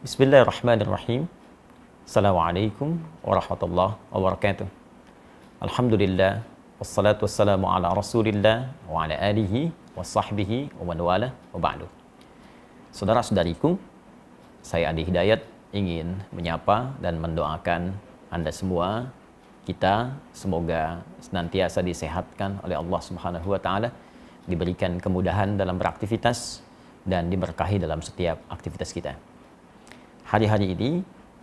Bismillahirrahmanirrahim. Assalamualaikum warahmatullahi wabarakatuh. Alhamdulillah, wassalatu wassalamu ala rasulillah wa ala alihi wa sahbihi wa man wala wa ba'du. Saudara-saudariku, saya Andi Hidayat ingin menyapa dan mendoakan Anda semua, kita semoga senantiasa disehatkan oleh Allah Subhanahu wa taala, diberikan kemudahan dalam beraktivitas dan diberkahi dalam setiap aktivitas kita. Hari-hari ini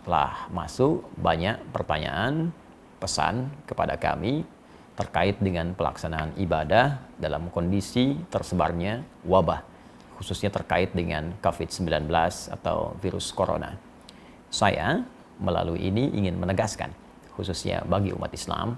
telah masuk banyak pertanyaan, pesan kepada kami terkait dengan pelaksanaan ibadah dalam kondisi tersebarnya wabah, khususnya terkait dengan COVID-19 atau virus corona. Saya melalui ini ingin menegaskan, khususnya bagi umat Islam,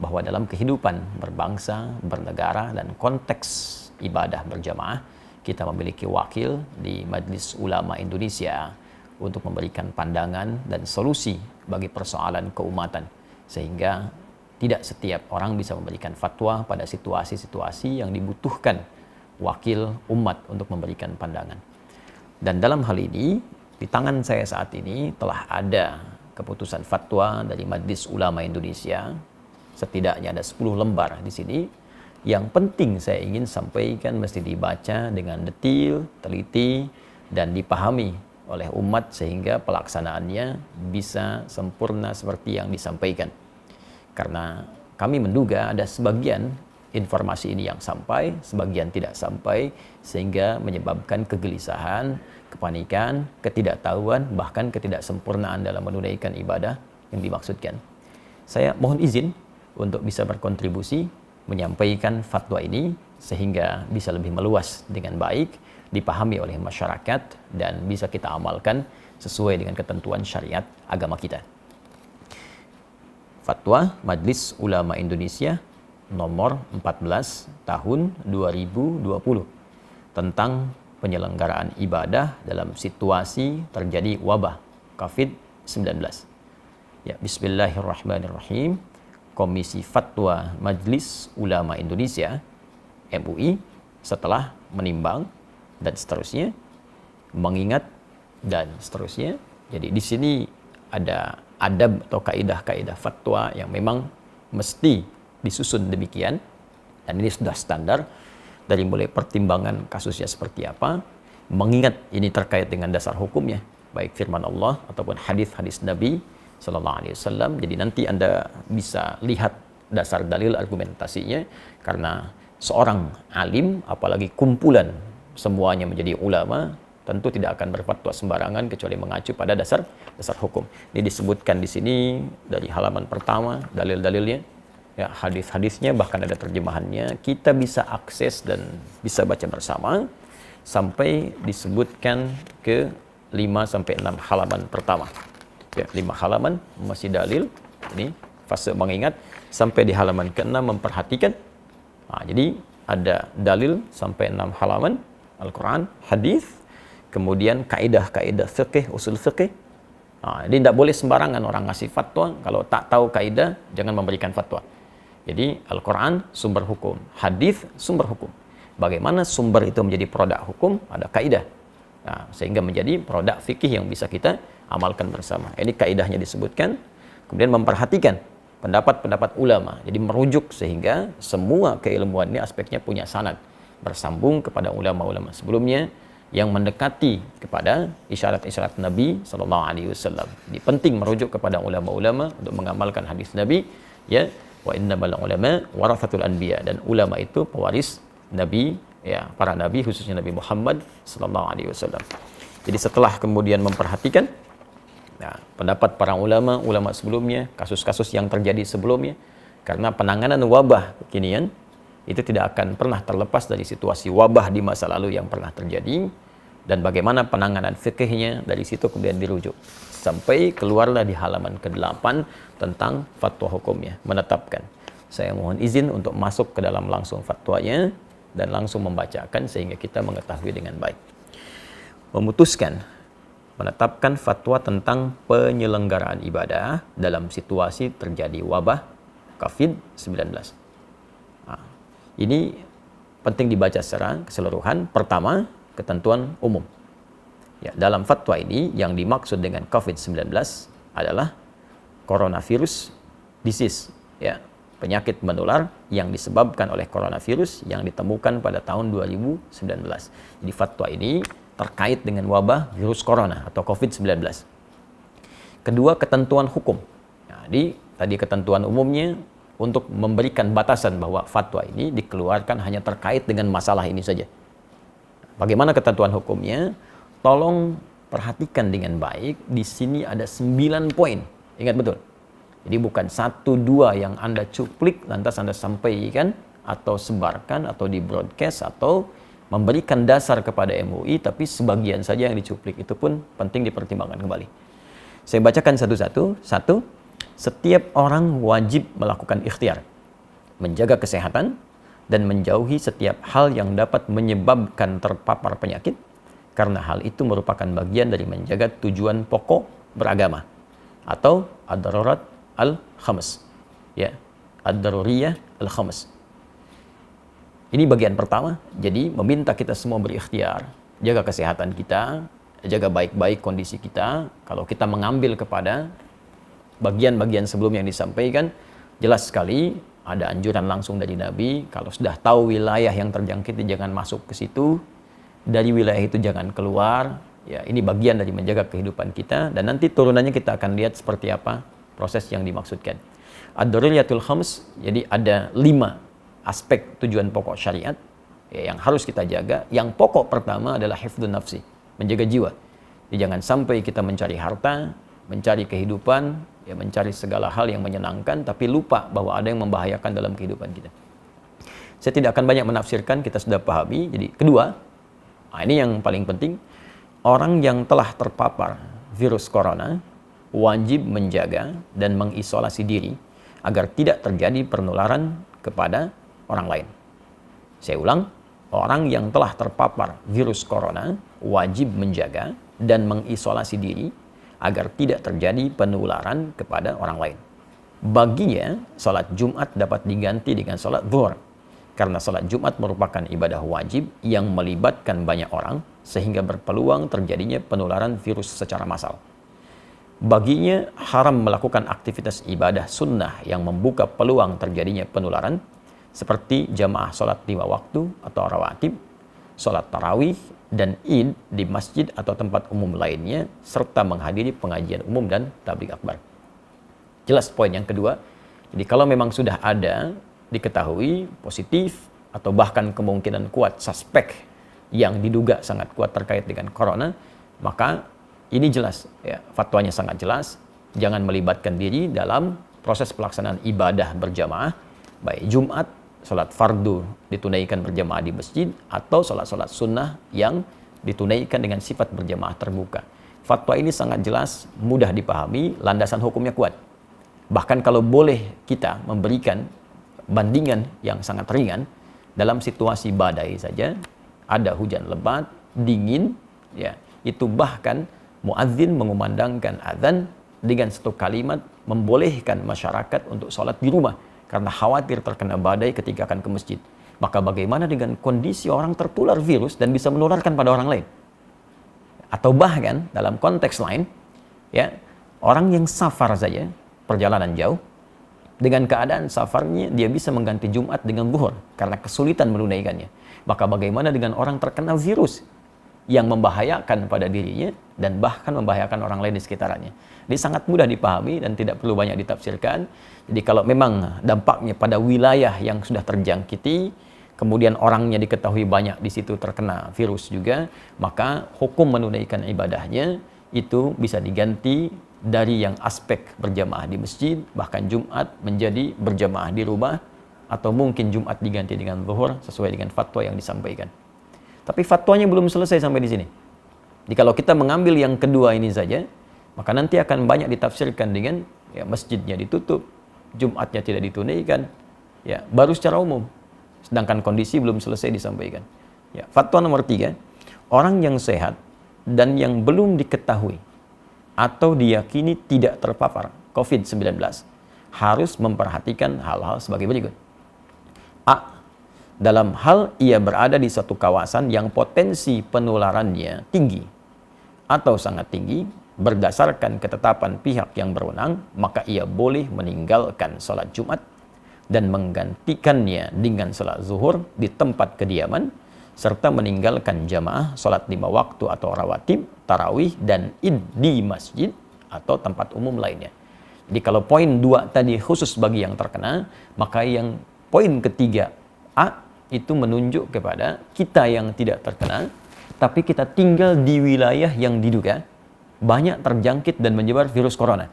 bahwa dalam kehidupan berbangsa, bernegara, dan konteks ibadah berjamaah, kita memiliki wakil di Majelis Ulama Indonesia untuk memberikan pandangan dan solusi bagi persoalan keumatan, sehingga tidak setiap orang bisa memberikan fatwa pada situasi-situasi yang dibutuhkan wakil umat untuk memberikan pandangan. Dan dalam hal ini, di tangan saya saat ini telah ada keputusan fatwa dari Majelis Ulama Indonesia, setidaknya ada 10 lembar di sini. Yang penting saya ingin sampaikan mesti dibaca dengan detail, teliti, dan dipahami oleh umat sehingga pelaksanaannya bisa sempurna seperti yang disampaikan. Karena kami menduga ada sebagian informasi ini yang sampai, sebagian tidak sampai, sehingga menyebabkan kegelisahan, kepanikan, ketidaktahuan, bahkan ketidaksempurnaan dalam menunaikan ibadah yang dimaksudkan. Saya mohon izin untuk bisa berkontribusi menyampaikan fatwa ini sehingga bisa lebih meluas dengan baik, dipahami oleh masyarakat, dan bisa kita amalkan sesuai dengan ketentuan syariat agama kita. Fatwa Majelis Ulama Indonesia nomor 14 tahun 2020 tentang penyelenggaraan ibadah dalam situasi terjadi wabah COVID-19. Ya, bismillahirrahmanirrahim. Komisi Fatwa Majelis Ulama Indonesia MUI setelah menimbang dan seterusnya, mengingat dan seterusnya. Jadi di sini ada adab atau kaidah-kaidah fatwa yang memang mesti disusun demikian, dan ini sudah standar dari mulai pertimbangan kasusnya seperti apa, mengingat ini terkait dengan dasar hukumnya, baik firman Allah ataupun hadis-hadis Nabi Sallallahu Alaihi Wasallam. Jadi nanti Anda bisa lihat dasar dalil argumentasinya, karena seorang alim, apalagi kumpulan semuanya menjadi ulama, tentu tidak akan berfatwa sembarangan kecuali mengacu pada dasar hukum. Ini disebutkan di sini dari halaman pertama, dalil-dalilnya, ya, hadis-hadisnya, bahkan ada terjemahannya. Kita bisa akses dan bisa baca bersama sampai disebutkan ke 5 sampai 6 halaman pertama. Ya, 5 halaman masih dalil. Ini fase mengingat sampai di halaman ke-6 memperhatikan. Nah, jadi ada dalil sampai 6 halaman Al-Quran, hadis, kemudian kaidah-kaidah fikih, usul fikih. Nah, jadi tidak boleh sembarangan orang ngasih fatwa, kalau tak tahu kaidah jangan memberikan fatwa. Jadi Al-Quran sumber hukum, hadis sumber hukum. Bagaimana sumber itu menjadi produk hukum, ada kaidah. Nah, sehingga menjadi produk fikih yang bisa kita amalkan bersama. Ini kaidahnya disebutkan, kemudian memperhatikan pendapat-pendapat ulama. Jadi merujuk sehingga semua keilmuan ini aspeknya punya sanad, bersambung kepada ulama-ulama sebelumnya yang mendekati kepada isyarat-isyarat Nabi Sallallahu Alaihi Wasallam. Jadi penting merujuk kepada ulama-ulama untuk mengamalkan hadis Nabi, ya, wa innamal ulama warathatul anbiya, dan ulama itu pewaris Nabi, ya, para nabi, khususnya Nabi Muhammad Sallallahu Alaihi Wasallam. Jadi setelah kemudian memperhatikan pendapat para ulama sebelumnya, kasus-kasus yang terjadi sebelumnya, karena penanganan wabah kekinian itu tidak akan pernah terlepas dari situasi wabah di masa lalu yang pernah terjadi, dan bagaimana penanganan fikihnya, dari situ kemudian dirujuk sampai keluarlah di halaman ke-8 tentang fatwa hukumnya, menetapkan. Saya mohon izin untuk masuk ke dalam langsung fatwanya dan langsung membacakan sehingga kita mengetahui dengan baik. Memutuskan menetapkan fatwa tentang penyelenggaraan ibadah dalam situasi terjadi wabah COVID-19. Ini penting dibaca secara keseluruhan. Pertama, ketentuan umum. Ya, dalam fatwa ini yang dimaksud dengan COVID-19 adalah coronavirus disease, ya, penyakit menular yang disebabkan oleh coronavirus yang ditemukan pada tahun 2019. Jadi fatwa ini terkait dengan wabah virus corona atau COVID-19. Kedua, ketentuan hukum. Jadi tadi ketentuan umumnya untuk memberikan batasan bahwa fatwa ini dikeluarkan hanya terkait dengan masalah ini saja. Bagaimana ketentuan hukumnya? Tolong perhatikan dengan baik. Di sini ada 9 poin. Ingat betul. Jadi bukan 1-2 yang Anda cuplik lantas Anda sampaikan atau sebarkan atau di broadcast atau memberikan dasar kepada MUI, tapi sebagian saja yang dicuplik. Itu pun penting dipertimbangkan kembali. Saya bacakan satu-satu. 1. Setiap orang wajib melakukan ikhtiar, menjaga kesehatan, dan menjauhi setiap hal yang dapat menyebabkan terpapar penyakit, karena hal itu merupakan bagian dari menjaga tujuan pokok beragama, atau ad-darurat al-khams. Ya, ad-daruriyah al-khams. Ini bagian pertama, jadi meminta kita semua berikhtiar, jaga kesehatan kita, jaga baik-baik kondisi kita. Kalau kita mengambil kepada bagian-bagian sebelum yang disampaikan, jelas sekali ada anjuran langsung dari Nabi, kalau sudah tahu wilayah yang terjangkit jangan masuk ke situ, dari wilayah itu jangan keluar. Ya, ini bagian dari menjaga kehidupan kita, dan nanti turunannya kita akan lihat seperti apa proses yang dimaksudkan. Ad-daruriyatul khams, jadi ada 5 aspek tujuan pokok syariat ya, yang harus kita jaga. Yang pokok pertama adalah hifdzun nafsi, menjaga jiwa. Jadi jangan sampai kita mencari harta, mencari kehidupan, ya, mencari segala hal yang menyenangkan, tapi lupa bahwa ada yang membahayakan dalam kehidupan kita. Saya tidak akan banyak menafsirkan, kita sudah pahami. Jadi kedua, ini yang paling penting, orang yang telah terpapar virus corona wajib menjaga dan mengisolasi diri agar tidak terjadi penularan kepada orang lain. Saya ulang, orang yang telah terpapar virus corona wajib menjaga dan mengisolasi diri agar tidak terjadi penularan kepada orang lain. Baginya, salat Jumat dapat diganti dengan salat zuhur, karena salat Jumat merupakan ibadah wajib yang melibatkan banyak orang, sehingga berpeluang terjadinya penularan virus secara massal. Baginya, haram melakukan aktivitas ibadah sunnah yang membuka peluang terjadinya penularan, seperti jamaah salat 5 waktu atau rawatib, salat tarawih, dan id di masjid atau tempat umum lainnya, serta menghadiri pengajian umum dan tabligh akbar. Jelas poin yang kedua. Jadi kalau memang sudah ada diketahui positif atau bahkan kemungkinan kuat suspek yang diduga sangat kuat terkait dengan corona, maka ini jelas ya, fatwanya sangat jelas, jangan melibatkan diri dalam proses pelaksanaan ibadah berjamaah, baik Jumat, salat fardu ditunaikan berjamaah di masjid, atau salat-salat sunnah yang ditunaikan dengan sifat berjamaah terbuka. Fatwa ini sangat jelas, mudah dipahami, landasan hukumnya kuat. Bahkan kalau boleh kita memberikan bandingan yang sangat ringan, dalam situasi badai saja, ada hujan lebat, dingin, ya, itu bahkan muadzin mengumandangkan azan dengan satu kalimat membolehkan masyarakat untuk sholat di rumah karena khawatir terkena badai ketika akan ke masjid. Maka bagaimana dengan kondisi orang tertular virus dan bisa menularkan pada orang lain? Atau bahkan dalam konteks lain, ya, orang yang safar saja, perjalanan jauh, dengan keadaan safarnya dia bisa mengganti Jumat dengan zuhur karena kesulitan menunaikannya. Maka bagaimana dengan orang terkena virus yang membahayakan pada dirinya dan bahkan membahayakan orang lain di sekitarnya? Ini sangat mudah dipahami dan tidak perlu banyak ditafsirkan. Jadi kalau memang dampaknya pada wilayah yang sudah terjangkiti, kemudian orangnya diketahui banyak di situ terkena virus juga, maka hukum menunaikan ibadahnya itu bisa diganti dari yang aspek berjamaah di masjid, bahkan Jumat menjadi berjamaah di rumah, atau mungkin Jumat diganti dengan zuhur sesuai dengan fatwa yang disampaikan. Tapi fatwanya belum selesai sampai di sini. Jadi kalau kita mengambil yang kedua ini saja, maka nanti akan banyak ditafsirkan dengan ya, masjidnya ditutup, Jumatnya tidak ditunaikan, ya, baru secara umum. Sedangkan kondisi belum selesai disampaikan. Ya, fatwa nomor 3, orang yang sehat dan yang belum diketahui atau diyakini tidak terpapar COVID-19 harus memperhatikan hal-hal sebagai berikut. A. Dalam hal ia berada di suatu kawasan yang potensi penularannya tinggi atau sangat tinggi berdasarkan ketetapan pihak yang berwenang, maka ia boleh meninggalkan sholat Jumat dan menggantikannya dengan sholat zuhur di tempat kediaman, serta meninggalkan jamaah sholat 5 waktu atau rawatib, tarawih, dan id di masjid atau tempat umum lainnya. Jadi kalau poin 2 tadi khusus bagi yang terkena, maka yang poin ketiga A itu menunjuk kepada kita yang tidak terkena, tapi kita tinggal di wilayah yang diduga banyak terjangkit dan menyebar virus corona.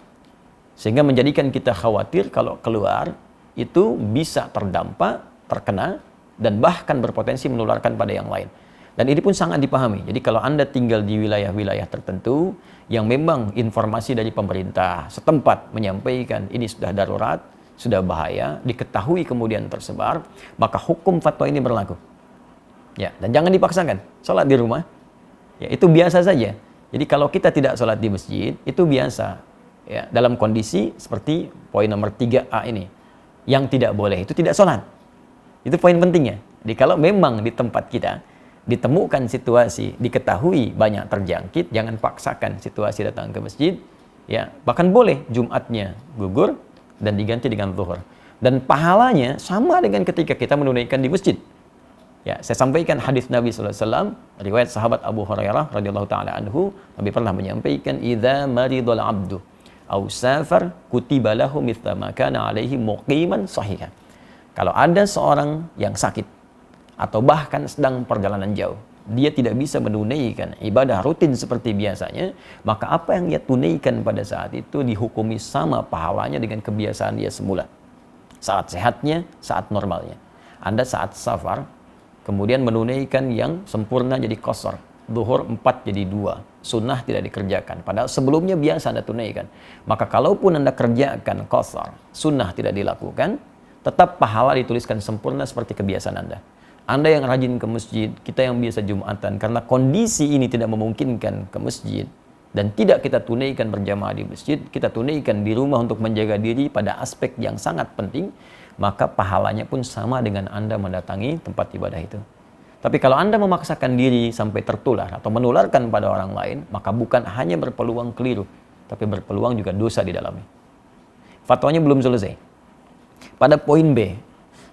Sehingga menjadikan kita khawatir kalau keluar itu bisa terdampak, terkena, dan bahkan berpotensi menularkan pada yang lain. Dan ini pun sangat dipahami. Jadi kalau Anda tinggal di wilayah-wilayah tertentu yang memang informasi dari pemerintah setempat menyampaikan ini sudah darurat, sudah bahaya, diketahui kemudian tersebar, maka hukum fatwa ini berlaku. Ya, dan jangan dipaksakan. Sholat di rumah, ya itu biasa saja. Jadi kalau kita tidak sholat di masjid, itu biasa. Ya, dalam kondisi seperti poin nomor 3A ini. Yang tidak boleh itu tidak sholat. Itu poin pentingnya. Jadi kalau memang di tempat kita ditemukan situasi, diketahui banyak terjangkit, jangan paksakan situasi datang ke masjid. Ya, bahkan boleh Jumatnya gugur dan diganti dengan zuhur. Dan pahalanya sama dengan ketika kita menunaikan di masjid. Ya, saya sampaikan hadis Nabi SAW, riwayat sahabat Abu Hurairah radhiyallahu taala anhu, Nabi pernah menyampaikan, "Idza maridul 'abdu aw safar kutiba lahu mithla ma kana 'alaihi muqiman sahihan." Kalau ada seorang yang sakit atau bahkan sedang perjalanan jauh, dia tidak bisa menunaikan ibadah rutin seperti biasanya, maka apa yang dia tunaikan pada saat itu dihukumi sama pahalanya dengan kebiasaan dia semula. Saat sehatnya, saat normalnya. Anda saat safar kemudian menunaikan yang sempurna jadi qasar, zuhur 4 jadi 2, sunnah tidak dikerjakan, padahal sebelumnya biasa Anda tunaikan. Maka kalaupun Anda kerjakan qasar, sunnah tidak dilakukan, tetap pahala dituliskan sempurna seperti kebiasaan Anda. Anda yang rajin ke masjid, kita yang biasa Jumatan, karena kondisi ini tidak memungkinkan ke masjid dan tidak kita tunaikan berjamaah di masjid, kita tunaikan di rumah untuk menjaga diri pada aspek yang sangat penting, maka pahalanya pun sama dengan Anda mendatangi tempat ibadah itu. Tapi kalau Anda memaksakan diri sampai tertular atau menularkan pada orang lain, maka bukan hanya berpeluang keliru, tapi berpeluang juga dosa di dalamnya. Fatwanya belum selesai. Pada poin B,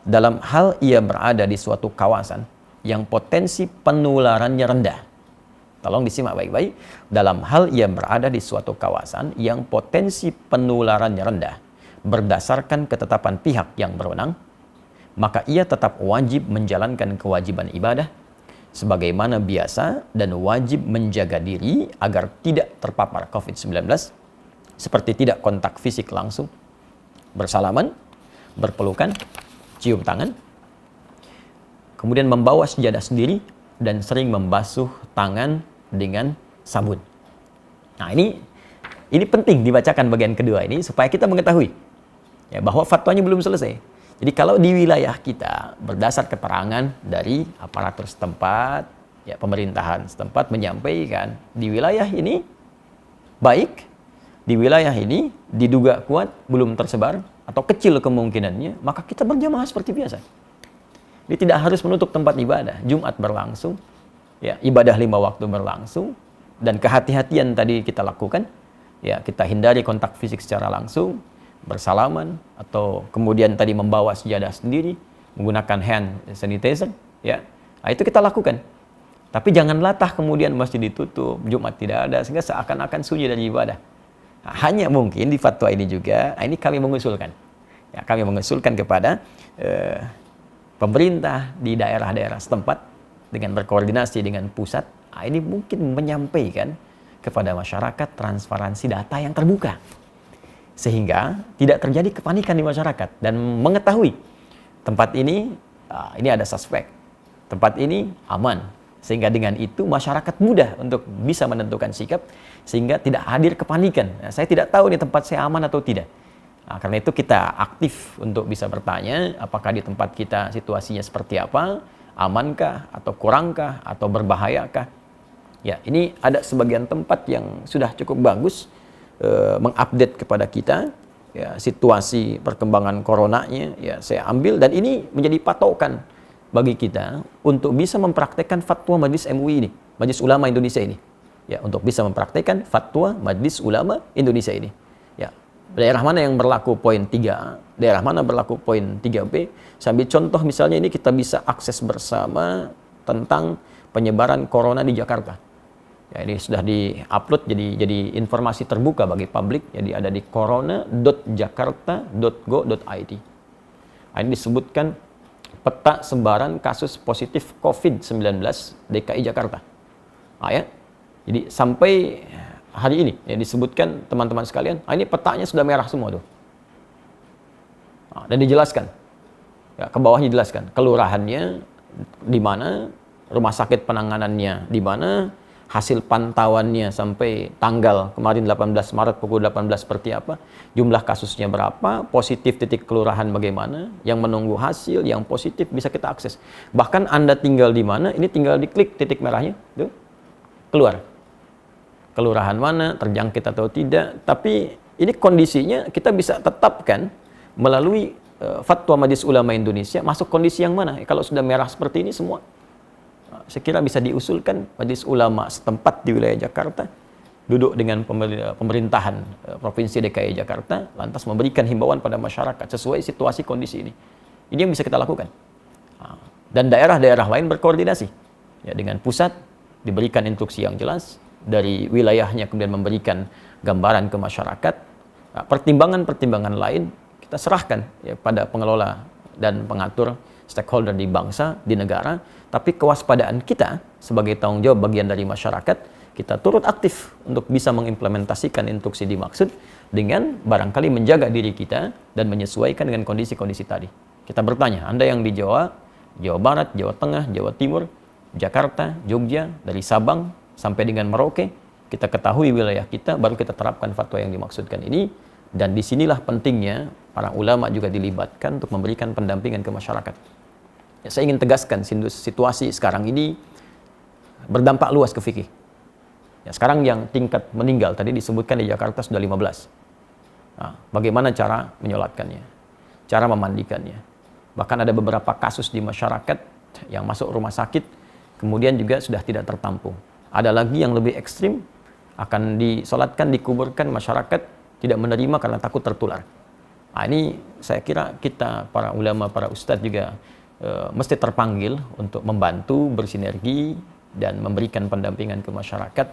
dalam hal ia berada di suatu kawasan yang potensi penularannya rendah. Tolong disimak baik-baik. Dalam hal ia berada di suatu kawasan yang potensi penularannya rendah, berdasarkan ketetapan pihak yang berwenang, maka ia tetap wajib menjalankan kewajiban ibadah sebagaimana biasa dan wajib menjaga diri agar tidak terpapar COVID-19 seperti tidak kontak fisik langsung, bersalaman, berpelukan, cium tangan, kemudian membawa sejadah sendiri dan sering membasuh tangan dengan sabun. Nah, ini penting dibacakan bagian kedua ini supaya kita mengetahui ya, bahwa fatwanya belum selesai. Jadi kalau di wilayah kita berdasar keterangan dari aparatur setempat, ya pemerintahan setempat menyampaikan di wilayah ini baik, di wilayah ini diduga kuat belum tersebar atau kecil kemungkinannya, maka kita berjamaah seperti biasa. Jadi tidak harus menutup tempat ibadah. Jumat berlangsung, ya ibadah 5 waktu berlangsung, dan kehati-hatian tadi kita lakukan. Ya, kita hindari kontak fisik secara langsung, bersalaman, atau kemudian tadi membawa sejadah sendiri, menggunakan hand sanitizer, ya. Nah, itu kita lakukan. Tapi jangan latah kemudian masjid ditutup, Jumat tidak ada, sehingga seakan-akan sunyi dari ibadah. Nah, hanya mungkin di fatwa ini juga, ini kami mengusulkan. Ya, kami mengusulkan kepada pemerintah di daerah-daerah setempat dengan berkoordinasi dengan pusat, ini mungkin menyampaikan kepada masyarakat transparansi data yang terbuka. Sehingga tidak terjadi kepanikan di masyarakat dan mengetahui tempat ini ada suspek, tempat ini aman, sehingga dengan itu masyarakat mudah untuk bisa menentukan sikap sehingga tidak hadir kepanikan. Nah, saya tidak tahu nih tempat saya aman atau tidak. Nah, karena itu kita aktif untuk bisa bertanya apakah di tempat kita situasinya seperti apa, amankah atau kurangkah atau berbahayakah. Ya, ini ada sebagian tempat yang sudah cukup bagus mengupdate kepada kita ya, situasi perkembangan coronanya, ya saya ambil, dan ini menjadi patokan bagi kita untuk bisa mempraktekkan fatwa Majelis MUI ini, Majelis Ulama Indonesia ini. ya untuk bisa mempraktikkan fatwa Majelis Ulama Indonesia ini. Ya, daerah mana yang berlaku poin 3A, daerah mana berlaku poin 3B. Sambil contoh misalnya ini kita bisa akses bersama tentang penyebaran corona di Jakarta. Ya, ini sudah di-upload jadi informasi terbuka bagi publik. Jadi ada di corona.jakarta.go.id. Ini disebutkan peta sebaran kasus positif COVID-19 DKI Jakarta. Ya. Jadi sampai hari ini ya disebutkan teman-teman sekalian, ini petanya sudah merah semua tuh. Dan dijelaskan. Ya, ke bawahnya dijelaskan kelurahannya di mana, rumah sakit penanganannya di mana, hasil pantauannya sampai tanggal kemarin 18 Maret pukul 18 seperti apa, jumlah kasusnya berapa, positif titik kelurahan bagaimana, yang menunggu hasil, yang positif bisa kita akses. Bahkan Anda tinggal di mana, ini tinggal diklik titik merahnya, tuh, keluar. Kelurahan mana, terjangkit atau tidak, tapi ini kondisinya kita bisa tetapkan melalui Fatwa Majelis Ulama Indonesia, masuk kondisi yang mana. Kalau sudah merah seperti ini semua, saya kira bisa diusulkan Majelis Ulama setempat di wilayah Jakarta duduk dengan pemerintahan Provinsi DKI Jakarta, lantas memberikan himbauan pada masyarakat sesuai situasi kondisi ini. Ini yang bisa kita lakukan. Dan daerah-daerah lain berkoordinasi ya, dengan pusat, diberikan instruksi yang jelas, dari wilayahnya kemudian memberikan gambaran ke masyarakat. Pertimbangan-pertimbangan lain kita serahkan ya, pada pengelola dan pengatur stakeholder di bangsa, di negara. Tapi kewaspadaan kita sebagai tanggung jawab bagian dari masyarakat, kita turut aktif untuk bisa mengimplementasikan instruksi dimaksud dengan barangkali menjaga diri kita dan menyesuaikan dengan kondisi-kondisi tadi. Kita bertanya, Anda yang di Jawa, Jawa Barat, Jawa Tengah, Jawa Timur, Jakarta, Jogja, dari Sabang sampai dengan Merauke, kita ketahui wilayah kita, baru kita terapkan fatwa yang dimaksudkan ini. Dan disinilah pentingnya para ulama juga dilibatkan untuk memberikan pendampingan ke masyarakat. Ya, saya ingin tegaskan situasi sekarang ini berdampak luas ke fikih. Ya, sekarang yang tingkat meninggal tadi disebutkan di Jakarta sudah 15. Bagaimana cara menyolatkannya, cara memandikannya. Bahkan ada beberapa kasus di masyarakat yang masuk rumah sakit, kemudian juga sudah tidak tertampung. Ada lagi yang lebih ekstrim, akan disolatkan, dikuburkan, masyarakat tidak menerima karena takut tertular. Ini saya kira kita, para ulama, para ustadz juga mesti terpanggil untuk membantu, bersinergi, dan memberikan pendampingan ke masyarakat,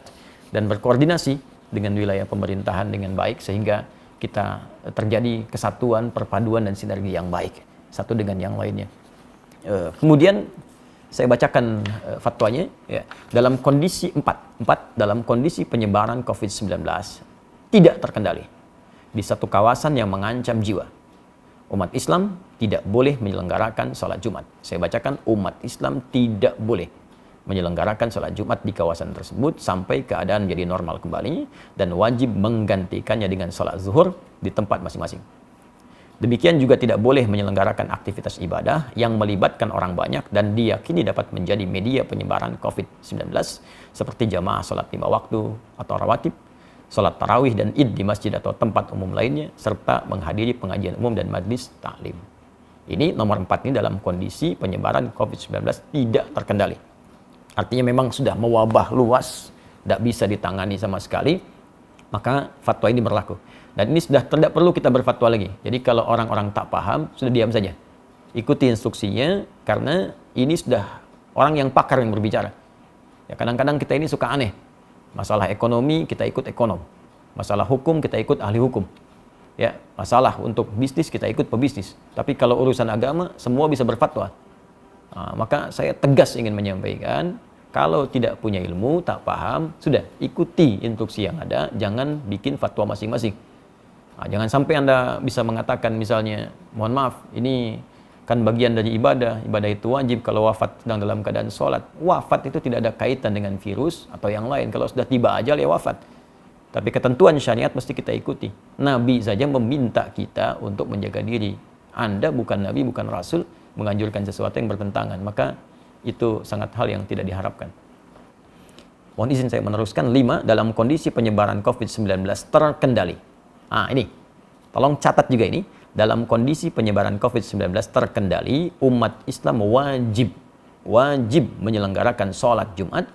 dan berkoordinasi dengan wilayah pemerintahan dengan baik, sehingga kita terjadi kesatuan, perpaduan, dan sinergi yang baik, satu dengan yang lainnya. Kemudian saya bacakan fatwanya, ya. Dalam kondisi 4, dalam kondisi penyebaran COVID-19 tidak terkendali di satu kawasan yang mengancam jiwa, umat Islam tidak boleh menyelenggarakan sholat Jumat. Saya bacakan, umat Islam tidak boleh menyelenggarakan sholat Jumat di kawasan tersebut sampai keadaan jadi normal kembali, dan wajib menggantikannya dengan sholat zuhur di tempat masing-masing. Demikian juga tidak boleh menyelenggarakan aktivitas ibadah yang melibatkan orang banyak dan diyakini dapat menjadi media penyebaran COVID-19 seperti jamaah sholat 5 waktu atau rawatib, sholat tarawih dan id di masjid atau tempat umum lainnya, serta menghadiri pengajian umum dan majlis taklim. Ini nomor 4 ini dalam kondisi penyebaran COVID-19 tidak terkendali. Artinya memang sudah mewabah luas, tidak bisa ditangani sama sekali, maka fatwa ini berlaku. Dan ini sudah tidak perlu kita berfatwa lagi. Jadi kalau orang-orang tak paham, sudah diam saja. Ikuti instruksinya, karena ini sudah orang yang pakar yang berbicara. Ya, kadang-kadang kita ini suka aneh. Masalah ekonomi, kita ikut ekonom. Masalah hukum, kita ikut ahli hukum. Ya, masalah untuk bisnis, kita ikut pebisnis. Tapi kalau urusan agama, semua bisa berfatwa. Maka saya tegas ingin menyampaikan, kalau tidak punya ilmu, tak paham, sudah ikuti instruksi yang ada, jangan bikin fatwa masing-masing. Jangan sampai Anda bisa mengatakan misalnya, mohon maaf, ini kan bagian dari ibadah itu wajib kalau wafat sedang dalam keadaan sholat. Wafat itu tidak ada kaitan dengan virus atau yang lain. Kalau sudah tiba ajal ya wafat. Tapi ketentuan syariat mesti kita ikuti. Nabi saja meminta kita untuk menjaga diri. Anda bukan Nabi, bukan Rasul, menganjurkan sesuatu yang bertentangan. Maka itu sangat hal yang tidak diharapkan. Mohon izin saya meneruskan. 5, dalam kondisi penyebaran COVID-19 terkendali. Ini, tolong catat juga ini. Dalam kondisi penyebaran COVID-19 terkendali, umat Islam wajib menyelenggarakan sholat Jumat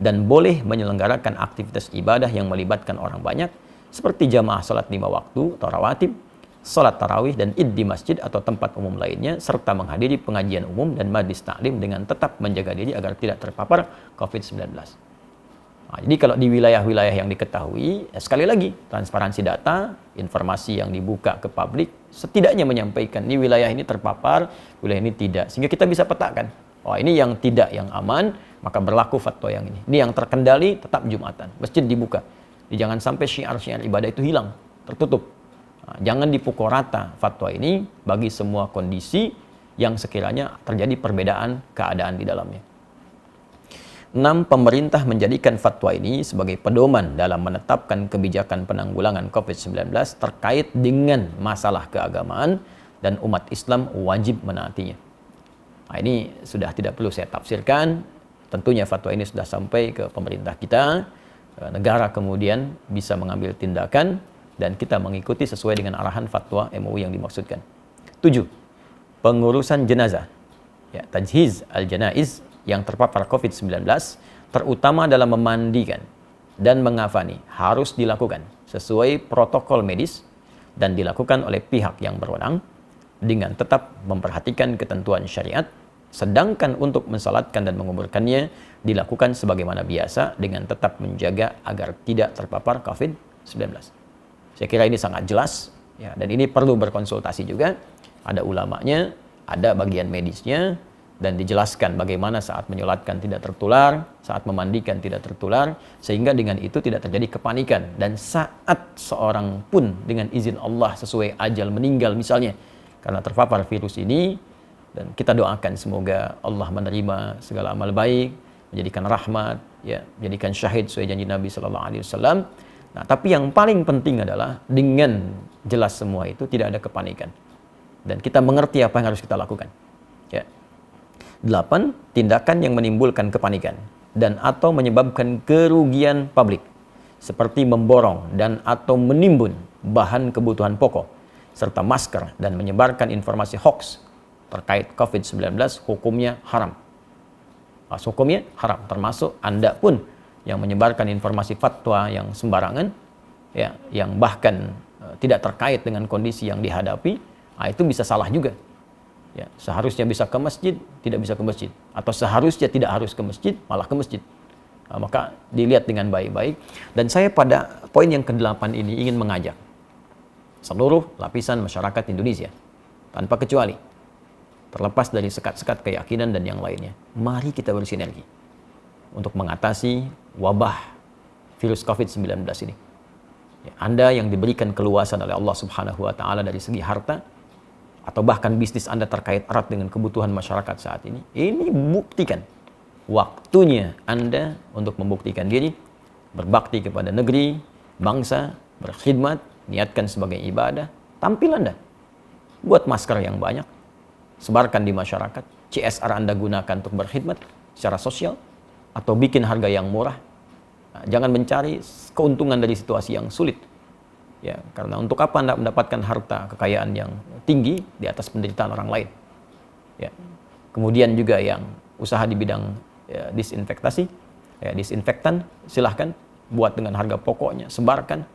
dan boleh menyelenggarakan aktivitas ibadah yang melibatkan orang banyak seperti jamaah salat 5 waktu atau rawatib, salat tarawih dan id di masjid atau tempat umum lainnya, serta menghadiri pengajian umum dan majlis taklim dengan tetap menjaga diri agar tidak terpapar COVID-19. Nah, jadi kalau di wilayah-wilayah yang diketahui, sekali lagi, transparansi data, informasi yang dibuka ke publik, setidaknya menyampaikan, ini wilayah ini terpapar, wilayah ini tidak. Sehingga kita bisa petakan, oh ini yang tidak, yang aman, maka berlaku fatwa yang ini. Ini yang terkendali, tetap Jumatan. Masjid dibuka. Jadi jangan sampai syiar-syiar ibadah itu hilang, tertutup. Nah, jangan dipukul rata fatwa ini bagi semua kondisi yang sekiranya terjadi perbedaan keadaan di dalamnya. 6. Pemerintah menjadikan fatwa ini sebagai pedoman dalam menetapkan kebijakan penanggulangan COVID-19 terkait dengan masalah keagamaan dan umat Islam wajib menaatinya. Nah, ini sudah tidak perlu saya tafsirkan. Tentunya fatwa ini sudah sampai ke pemerintah kita. Negara kemudian bisa mengambil tindakan dan kita mengikuti sesuai dengan arahan fatwa MUI yang dimaksudkan. 7. Pengurusan jenazah. Ya, tajhiz al-janaiz yang terpapar COVID-19, terutama dalam memandikan dan mengafani, harus dilakukan sesuai protokol medis dan dilakukan oleh pihak yang berwenang dengan tetap memperhatikan ketentuan syariat, sedangkan untuk mensalatkan dan menguburkannya dilakukan sebagaimana biasa dengan tetap menjaga agar tidak terpapar COVID-19. Saya kira ini sangat jelas, ya, dan ini perlu berkonsultasi juga. Ada ulamanya, ada bagian medisnya, dan dijelaskan bagaimana saat menyolatkan tidak tertular, saat memandikan tidak tertular, sehingga dengan itu tidak terjadi kepanikan. Dan saat seorang pun dengan izin Allah sesuai ajal meninggal misalnya karena terpapar virus ini, dan kita doakan semoga Allah menerima segala amal baik, menjadikan rahmat, ya, menjadikan syahid sesuai janji Nabi Sallallahu Alaihi Wasallam. Nah, tapi yang paling penting adalah dengan jelas semua itu tidak ada kepanikan dan kita mengerti apa yang harus kita lakukan. Ya. 8. Tindakan yang menimbulkan kepanikan dan atau menyebabkan kerugian publik seperti memborong dan atau menimbun bahan kebutuhan pokok serta masker dan menyebarkan informasi hoax terkait COVID-19 hukumnya haram. Hukumnya haram, termasuk Anda pun yang menyebarkan informasi fatwa yang sembarangan, ya, yang bahkan tidak terkait dengan kondisi yang dihadapi, itu bisa salah juga. Ya, seharusnya bisa ke masjid, tidak bisa ke masjid. Atau seharusnya tidak harus ke masjid, malah ke masjid. Maka dilihat dengan baik-baik. Dan saya pada poin yang ke-8 ini ingin mengajak seluruh lapisan masyarakat Indonesia, tanpa kecuali, terlepas dari sekat-sekat keyakinan dan yang lainnya, mari kita bersinergi untuk mengatasi wabah virus COVID-19 ini. Ya, Anda yang diberikan keluasan oleh Allah Subhanahu wa Ta'ala dari segi harta, atau bahkan bisnis Anda terkait erat dengan kebutuhan masyarakat saat ini buktikan. Waktunya Anda untuk membuktikan diri, berbakti kepada negeri, bangsa, berkhidmat, niatkan sebagai ibadah, tampil Anda. Buat masker yang banyak, sebarkan di masyarakat, CSR Anda gunakan untuk berkhidmat secara sosial, atau bikin harga yang murah. Nah, jangan mencari keuntungan dari situasi yang sulit. Ya, karena untuk apa Anda mendapatkan harta kekayaan yang tinggi di atas penderitaan orang lain? Ya. Kemudian juga yang usaha di bidang disinfektasi, disinfektan, silahkan buat dengan harga pokoknya, sebarkan.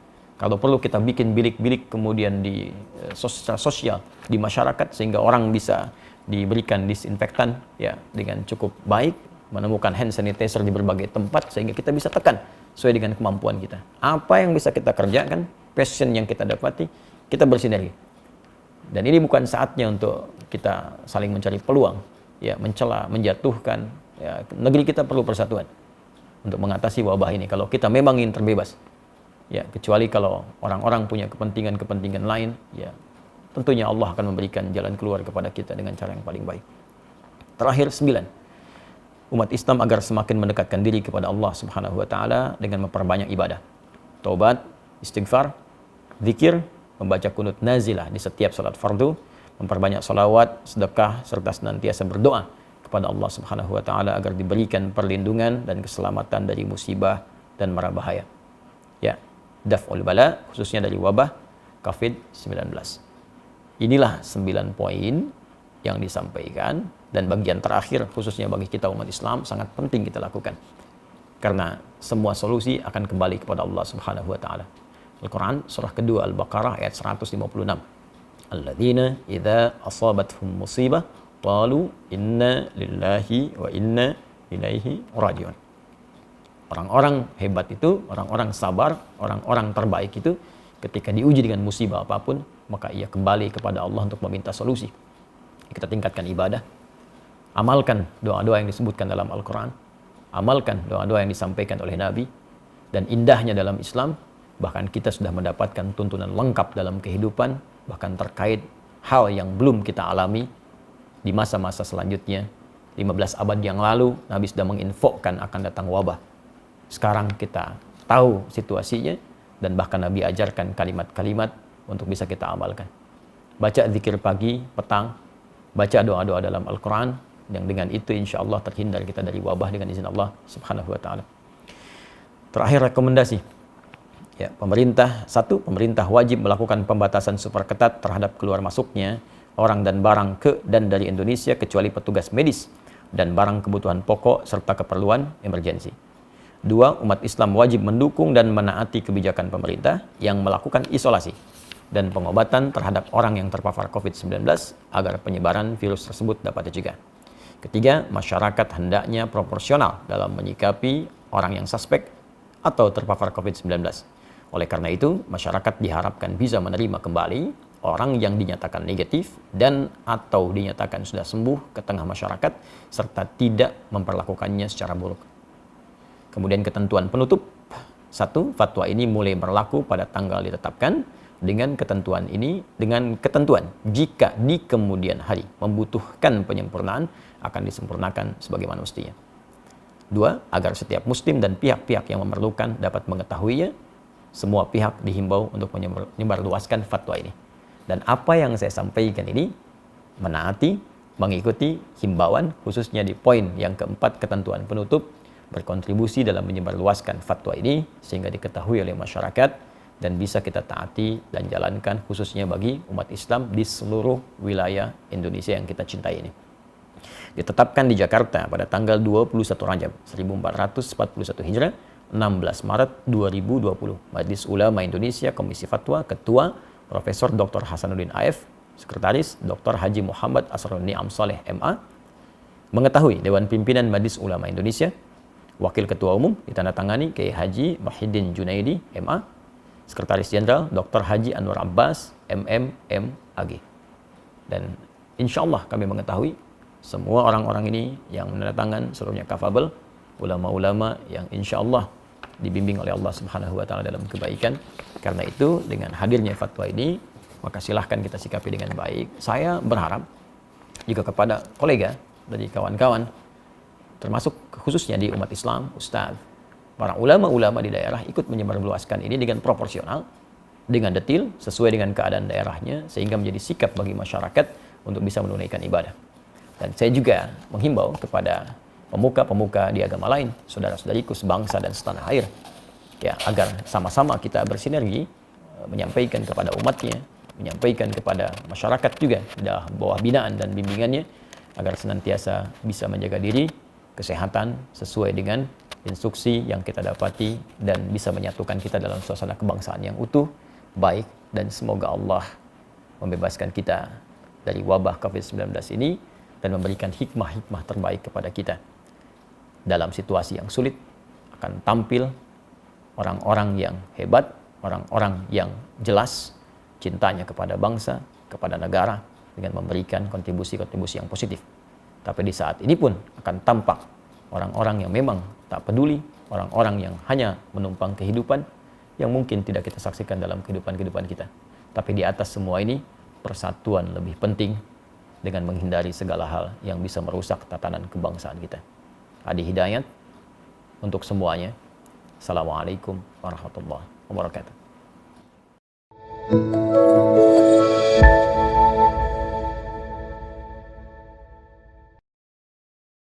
Kalau perlu kita bikin bilik-bilik kemudian di sosial di masyarakat sehingga orang bisa diberikan disinfektan, ya, dengan cukup baik, menemukan hand sanitizer di berbagai tempat sehingga kita bisa tekan sesuai dengan kemampuan kita. Apa yang bisa kita kerjakan, passion yang kita dapati, kita bersinergi. Dan ini bukan saatnya untuk kita saling mencari peluang, ya, mencela, menjatuhkan. Ya, negeri kita perlu persatuan untuk mengatasi wabah ini. Kalau kita memang ingin terbebas, ya, kecuali kalau orang-orang punya kepentingan-kepentingan lain, ya, tentunya Allah akan memberikan jalan keluar kepada kita dengan cara yang paling baik. Terakhir, 9. Umat Islam agar semakin mendekatkan diri kepada Allah Subhanahu wa Ta'ala dengan memperbanyak ibadah, taubat, istighfar, zikir, membaca kunut nazilah di setiap salat fardu, memperbanyak salawat, sedekah, serta senantiasa berdoa kepada Allah Subhanahu wa Ta'ala agar diberikan perlindungan dan keselamatan dari musibah dan mara bahaya. Ya, daf'ul bala, khususnya dari wabah COVID-19. Inilah 9 poin yang disampaikan, dan bagian terakhir khususnya bagi kita umat Islam sangat penting kita lakukan. Karena semua solusi akan kembali kepada Allah Subhanahu wa taala. Al-Quran surah kedua Al-Baqarah ayat 156. Alladzina idza asabathum musibah qalu inna lillahi wa inna ilaihi rajiun. Orang-orang hebat itu, orang-orang sabar, orang-orang terbaik itu ketika diuji dengan musibah apapun, maka ia kembali kepada Allah untuk meminta solusi. Kita tingkatkan ibadah, amalkan doa-doa yang disebutkan dalam Al-Quran, amalkan doa-doa yang disampaikan oleh Nabi, dan indahnya dalam Islam, bahkan kita sudah mendapatkan tuntunan lengkap dalam kehidupan, bahkan terkait hal yang belum kita alami di masa-masa selanjutnya. 15 abad yang lalu, Nabi sudah menginfokan akan datang wabah. Sekarang kita tahu situasinya, dan bahkan Nabi ajarkan kalimat-kalimat untuk bisa kita amalkan. Baca zikir pagi, petang, baca doa-doa dalam Al-Quran, yang dengan itu insya Allah terhindar kita dari wabah dengan izin Allah Subhanahu wa ta'ala. Terakhir rekomendasi. Ya, pemerintah wajib melakukan pembatasan super ketat terhadap keluar masuknya orang dan barang ke dan dari Indonesia kecuali petugas medis dan barang kebutuhan pokok serta keperluan emergensi. 2. Umat Islam wajib mendukung dan menaati kebijakan pemerintah yang melakukan isolasi dan pengobatan terhadap orang yang terpapar COVID-19 agar penyebaran virus tersebut dapat dicegah. 3. Masyarakat hendaknya proporsional dalam menyikapi orang yang suspek atau terpapar COVID-19. Oleh karena itu, masyarakat diharapkan bisa menerima kembali orang yang dinyatakan negatif dan atau dinyatakan sudah sembuh ke tengah masyarakat serta tidak memperlakukannya secara buruk. Kemudian ketentuan penutup. 1. Fatwa ini mulai berlaku pada tanggal ditetapkan dengan ketentuan jika di kemudian hari membutuhkan penyempurnaan akan disempurnakan sebagaimana mestinya. 2. Agar setiap muslim dan pihak-pihak yang memerlukan dapat mengetahuinya, semua pihak dihimbau untuk menyebarluaskan fatwa ini. Dan apa yang saya sampaikan ini menaati, mengikuti himbauan khususnya di poin yang keempat ketentuan penutup, berkontribusi dalam menyebarluaskan fatwa ini sehingga diketahui oleh masyarakat dan bisa kita taati dan jalankan khususnya bagi umat Islam di seluruh wilayah Indonesia yang kita cintai ini. Ditetapkan di Jakarta pada tanggal 21 Rajab 1441 Hijrah, 16 Maret 2020. Majelis Ulama Indonesia Komisi Fatwa, Ketua Profesor Dr. Hasanuddin AF, Sekretaris Dr. Haji Muhammad Asrul Ni'am Saleh MA. Mengetahui Dewan Pimpinan Majelis Ulama Indonesia, Wakil Ketua Umum ditandatangani Kiai Haji Muhyiddin Junaidi MA, Sekretaris Jenderal Dr. Haji Anwar Abbas MM AG. Dan insya Allah kami mengetahui semua orang-orang ini yang menandatangan seluruhnya kafabel, ulama-ulama yang insya Allah dibimbing oleh Allah Subhanahu wa ta'ala dalam kebaikan. Karena itu dengan hadirnya fatwa ini, maka silahkan kita sikapi dengan baik. Saya berharap juga kepada kolega dari kawan-kawan, termasuk khususnya di umat Islam, Ustaz, para ulama-ulama di daerah ikut menyebarluaskan ini dengan proporsional, dengan detil, sesuai dengan keadaan daerahnya, sehingga menjadi sikap bagi masyarakat untuk bisa menunaikan ibadah. Dan saya juga menghimbau kepada pemuka-pemuka di agama lain, saudara-saudariku sebangsa dan setanah air, ya, agar sama-sama kita bersinergi menyampaikan kepada umatnya, menyampaikan kepada masyarakat juga dalam bawah binaan dan bimbingannya, agar senantiasa bisa menjaga diri, kesehatan sesuai dengan instruksi yang kita dapati dan bisa menyatukan kita dalam suasana kebangsaan yang utuh, baik, dan semoga Allah membebaskan kita dari wabah COVID-19 ini dan memberikan hikmah-hikmah terbaik kepada kita. Dalam situasi yang sulit akan tampil orang-orang yang hebat, orang-orang yang jelas cintanya kepada bangsa, kepada negara dengan memberikan kontribusi-kontribusi yang positif. Tapi di saat ini pun akan tampak orang-orang yang memang tak peduli, orang-orang yang hanya menumpang kehidupan yang mungkin tidak kita saksikan dalam kehidupan kita. Tapi di atas semua ini, persatuan lebih penting dengan menghindari segala hal yang bisa merusak tatanan kebangsaan kita. Adi Hidayat untuk semuanya. Assalamualaikum warahmatullahi wabarakatuh.